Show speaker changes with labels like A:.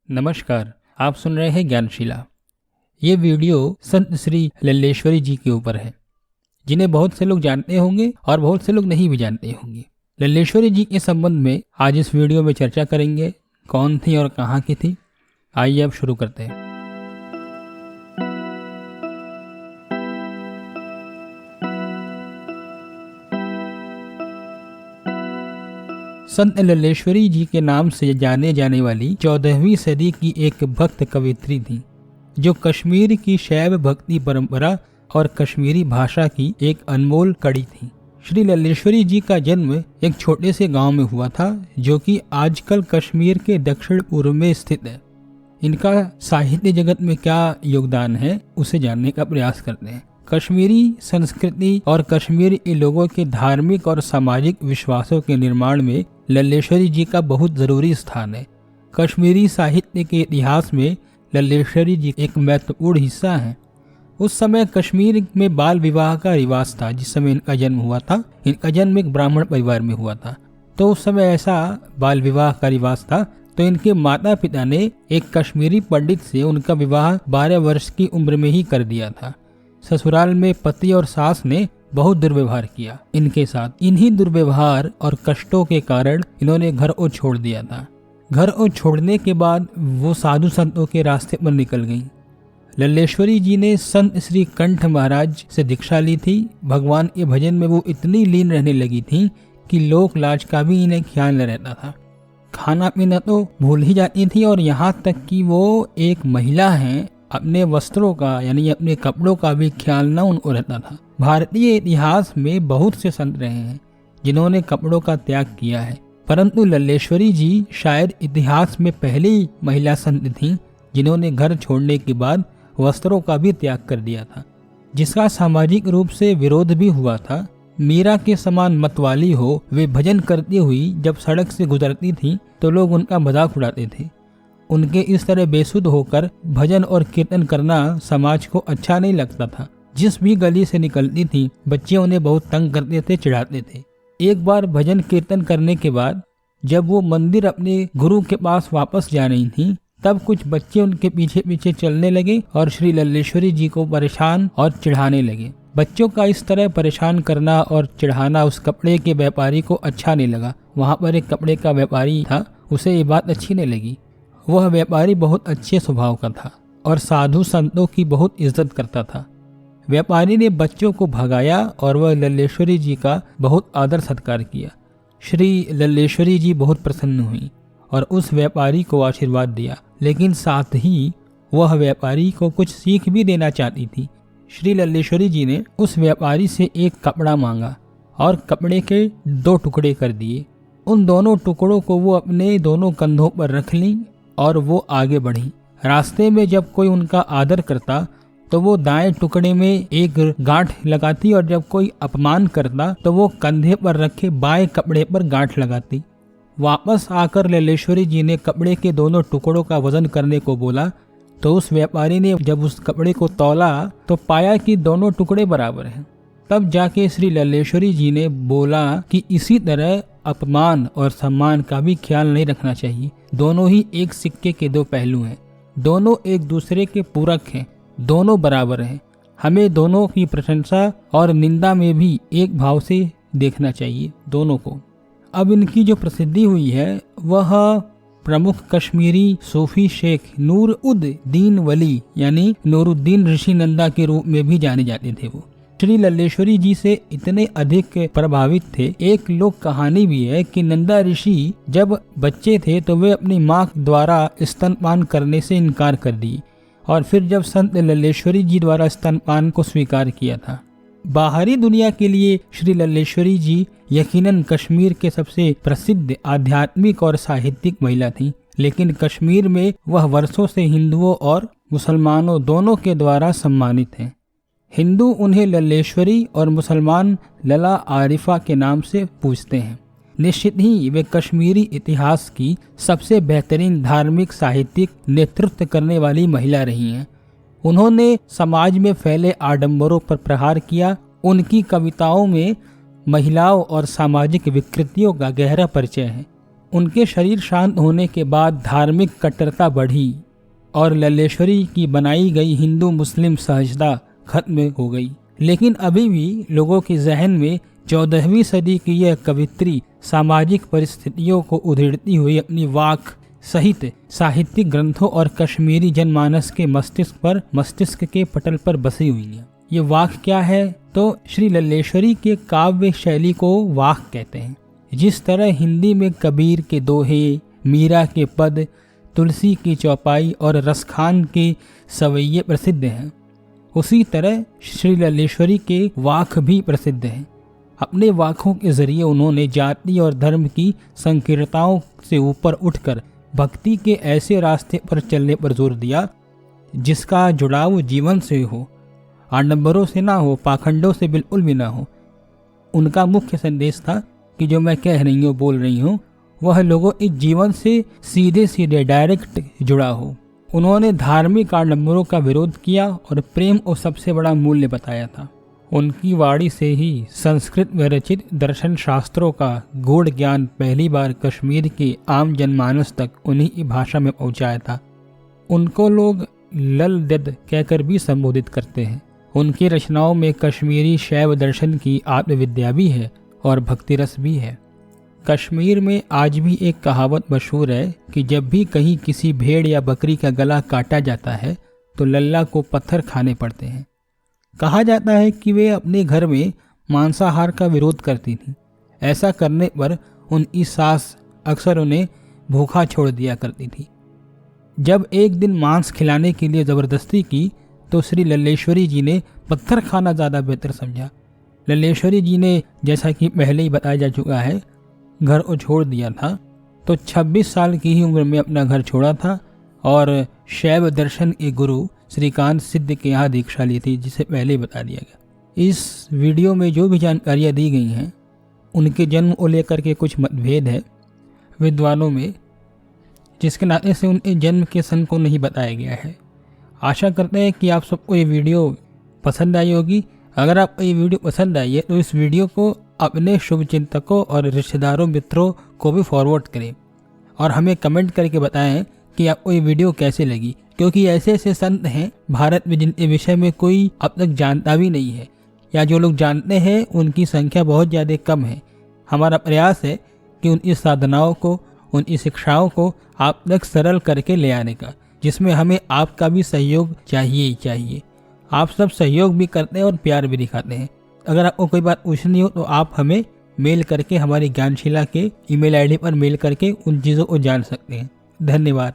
A: नमस्कार, आप सुन रहे हैं ज्ञानशिला। ये वीडियो संत श्री लल्लेश्वरी जी के ऊपर है, जिन्हें बहुत से लोग जानते होंगे और बहुत से लोग नहीं भी जानते होंगे। लल्लेश्वरी जी के संबंध में आज इस वीडियो में चर्चा करेंगे। कौन थी और कहाँ की थी, आइए अब शुरू करते हैं। संत लल्लेश्वरी जी के नाम से जाने जाने वाली 14वीं सदी की एक भक्त कवित्री थी, जो कश्मीर की शैव भक्ति परंपरा और कश्मीरी भाषा की एक अनमोल कड़ी थी। श्री लल्लेश्वरी जी का जन्म एक छोटे से गांव में हुआ था, जो कि आजकल कश्मीर के दक्षिण पूर्व में स्थित है। इनका साहित्य जगत में क्या योगदान है, उसे जानने का प्रयास करते हैं। कश्मीरी संस्कृति और कश्मीरी लोगों के धार्मिक और सामाजिक विश्वासों के निर्माण में लल्लेश्वरी जी का बहुत जरूरी स्थान है। कश्मीरी साहित्य के इतिहास में लल्लेश्वरी जी एक महत्वपूर्ण हिस्सा है। उस समय कश्मीर में बाल विवाह का रिवाज था। जिस समय इनका जन्म हुआ था, इनका जन्म एक ब्राह्मण परिवार में हुआ था, तो उस समय ऐसा बाल विवाह का रिवाज था। तो इनके माता पिता ने एक कश्मीरी पंडित से उनका विवाह 12 वर्ष की उम्र में ही कर दिया था। ससुराल में पति और सास ने बहुत दुर्व्यवहार किया इनके साथ। इन्हीं दुर्व्यवहार और कष्टों के कारण इन्होंने घर को छोड़ दिया था। घर को छोड़ने के बाद वो साधु संतों के रास्ते पर निकल गईं। लल्लेश्वरी जी ने संत श्री कंठ महाराज से दीक्षा ली थी। भगवान के भजन में वो इतनी लीन रहने लगी थी कि लोक लाज का भी इन्हें ख्याल न रहता था। खाना पीना तो भूल ही जाती थी, और यहाँ तक कि वो एक महिला हैं, अपने वस्त्रों का यानी अपने कपड़ों का भी ख्याल न उनको रहता था। भारतीय इतिहास में बहुत से संत रहे हैं जिन्होंने कपड़ों का त्याग किया है, परंतु लल्लेश्वरी जी शायद इतिहास में पहली महिला संत थीं जिन्होंने घर छोड़ने के बाद वस्त्रों का भी त्याग कर दिया था, जिसका सामाजिक रूप से विरोध भी हुआ था। मीरा के समान मतवाली हो वे भजन करती हुई जब सड़क से गुजरती थी तो लोग उनका मजाक उड़ाते थे। उनके इस तरह बेसुध होकर भजन और कीर्तन करना समाज को अच्छा नहीं लगता था। जिस भी गली से निकलती थी, बच्चे उन्हें बहुत तंग करते थे, चिढ़ाते थे। एक बार भजन कीर्तन करने के बाद जब वो मंदिर अपने गुरु के पास वापस जा रही थी, तब कुछ बच्चे उनके पीछे पीछे चलने लगे और श्री लल्लेश्वरी जी को परेशान और चिढ़ाने लगे। बच्चों का इस तरह परेशान करना और चिढ़ाना उस कपड़े के व्यापारी को अच्छा नहीं लगा। वहाँ पर एक कपड़े का व्यापारी था, उसे ये बात अच्छी नहीं लगी। वह व्यापारी बहुत अच्छे स्वभाव का था और साधु संतों की बहुत इज्जत करता था। व्यापारी ने बच्चों को भगाया और वह लल्लेश्वरी जी का बहुत आदर सत्कार किया। श्री लल्लेश्वरी जी बहुत प्रसन्न हुई और उस व्यापारी को आशीर्वाद दिया, लेकिन साथ ही वह व्यापारी को कुछ सीख भी देना चाहती थी। श्री लल्लेश्वरी जी ने उस व्यापारी से एक कपड़ा मांगा और कपड़े के 2 टुकड़े कर दिए। उन दोनों टुकड़ों को वो अपने दोनों कंधों पर रख ली और वो आगे बढ़ी। रास्ते में जब कोई उनका आदर करता तो वो दाएं टुकड़े में एक गांठ लगाती, और जब कोई अपमान करता तो वो कंधे पर रखे बाएं कपड़े पर गांठ लगाती। वापस आकर लल्लेश्वरी जी ने कपड़े के दोनों टुकड़ों का वजन करने को बोला, तो उस व्यापारी ने जब उस कपड़े को तौला तो पाया कि दोनों टुकड़े बराबर हैं। तब जाके श्री लल्लेश्वरी जी ने बोला कि इसी तरह अपमान और सम्मान का भी ख्याल नहीं रखना चाहिए। दोनों ही एक सिक्के के 2 पहलू हैं, दोनों एक दूसरे के पूरक हैं, दोनों बराबर हैं। हमें दोनों की प्रशंसा और निंदा में भी एक भाव से देखना चाहिए दोनों को। अब इनकी जो प्रसिद्धि हुई है वह प्रमुख कश्मीरी सूफी शेख नूर उद दीन वली यानी नूरुद्दीन ऋषि नंदा के रूप में भी जाने जाते थे। वो श्री लल्लेश्वरी जी से इतने अधिक प्रभावित थे। एक लोक कहानी भी है कि नंदा ऋषि जब बच्चे थे तो वे अपनी माँ द्वारा स्तनपान करने से इनकार कर दिए, और फिर जब संत लल्लेश्वरी जी द्वारा स्तनपान को स्वीकार किया था। बाहरी दुनिया के लिए श्री लल्लेश्वरी जी यकीनन कश्मीर के सबसे प्रसिद्ध आध्यात्मिक और साहित्यिक महिला थीं, लेकिन कश्मीर में वह वर्षों से हिंदुओं और मुसलमानों दोनों के द्वारा सम्मानित हैं। हिंदू उन्हें लल्लेश्वरी और मुसलमान लला आरिफा के नाम से पूजते हैं। निश्चित ही वे कश्मीरी इतिहास की सबसे बेहतरीन धार्मिक साहित्यिक नेतृत्व करने वाली महिला रही हैं। उन्होंने समाज में फैले आडंबरों पर प्रहार किया। उनकी कविताओं में महिलाओं और सामाजिक विकृतियों का गहरा परिचय है। उनके शरीर शांत होने के बाद धार्मिक कट्टरता बढ़ी और लल्लेश्वरी की बनाई गई हिंदू मुस्लिम सहजता खत्म हो गई। लेकिन अभी भी लोगों के जहन में 14वीं सदी की यह कवित्री सामाजिक परिस्थितियों को उधेड़ती हुई अपनी वाक सहित साहित्यिक ग्रंथों और कश्मीरी जनमानस के मस्तिष्क के पटल पर बसी हुई है। ये वाक क्या है? तो श्री लल्लेश्वरी के काव्य शैली को वाक कहते हैं। जिस तरह हिंदी में कबीर के दोहे, मीरा के पद, तुलसी की चौपाई और रसखान के सवैये प्रसिद्ध हैं, उसी तरह श्री लल्लेश्वरी के वाक भी प्रसिद्ध हैं। अपने वाकों के जरिए उन्होंने जाति और धर्म की संकीर्णताओं से ऊपर उठकर भक्ति के ऐसे रास्ते पर चलने पर जोर दिया जिसका जुड़ाव जीवन से हो, आडंबरों से ना हो, पाखंडों से बिल्कुल भी ना हो। उनका मुख्य संदेश था कि जो मैं कह रही हूँ, बोल रही हूँ, वह लोगों इस जीवन से सीधे सीधे डायरेक्ट जुड़ा हो। उन्होंने धार्मिक आडंबरों का विरोध किया और प्रेम को सबसे बड़ा मूल्य बताया था। उनकी वाणी से ही संस्कृत में रचित दर्शन शास्त्रों का गूढ़ ज्ञान पहली बार कश्मीर के आम जनमानस तक उन्हीं की भाषा में पहुंचाया था। उनको लोग लल दद कहकर भी संबोधित करते हैं। उनकी रचनाओं में कश्मीरी शैव दर्शन की आत्मविद्या भी है और भक्ति रस भी है। कश्मीर में आज भी एक कहावत मशहूर है कि जब भी कहीं किसी भेड़ या बकरी का गला काटा जाता है तो लल्ला को पत्थर खाने पड़ते हैं। कहा जाता है कि वे अपने घर में मांसाहार का विरोध करती थीं। ऐसा करने पर उनकी सास अक्सर उन्हें भूखा छोड़ दिया करती थी। जब एक दिन मांस खिलाने के लिए ज़बरदस्ती की तो श्री लल्लेश्वरी जी ने पत्थर खाना ज़्यादा बेहतर समझा। लल्लेश्वरी जी ने, जैसा कि पहले ही बताया जा चुका है, घर को छोड़ दिया था तो 26 साल की ही उम्र में अपना घर छोड़ा था और शैव दर्शन के गुरु श्रीकांत सिद्ध के यहाँ दीक्षा ली थी, जिसे पहले ही बता दिया गया। इस वीडियो में जो भी जानकारियाँ दी गई हैं उनके जन्म को लेकर के कुछ मतभेद है विद्वानों में, जिसके नाते से उनके जन्म के सन को नहीं बताया गया है। आशा करते हैं कि आप सबको ये वीडियो पसंद आई होगी। अगर आपको ये वीडियो पसंद आई है तो इस वीडियो को अपने शुभचिंतकों और रिश्तेदारों मित्रों को भी फॉरवर्ड करें और हमें कमेंट करके बताएं कि आपको ये वीडियो कैसे लगी, क्योंकि ऐसे ऐसे संत हैं भारत में जिनके विषय में कोई अब तक जानता भी नहीं है, या जो लोग जानते हैं उनकी संख्या बहुत ज़्यादा कम है। हमारा प्रयास है कि उनकी साधनाओं को, उनकी शिक्षाओं को आप तक सरल करके ले आने का, जिसमें हमें आपका भी सहयोग चाहिए ही चाहिए। आप सब सहयोग भी करते हैं और प्यार भी दिखाते हैं। अगर आपको कोई बात पूछनी हो तो आप हमें मेल करके, हमारी ज्ञानशिला के ईमेल आईडी पर मेल करके उन चीज़ों को जान सकते हैं। धन्यवाद।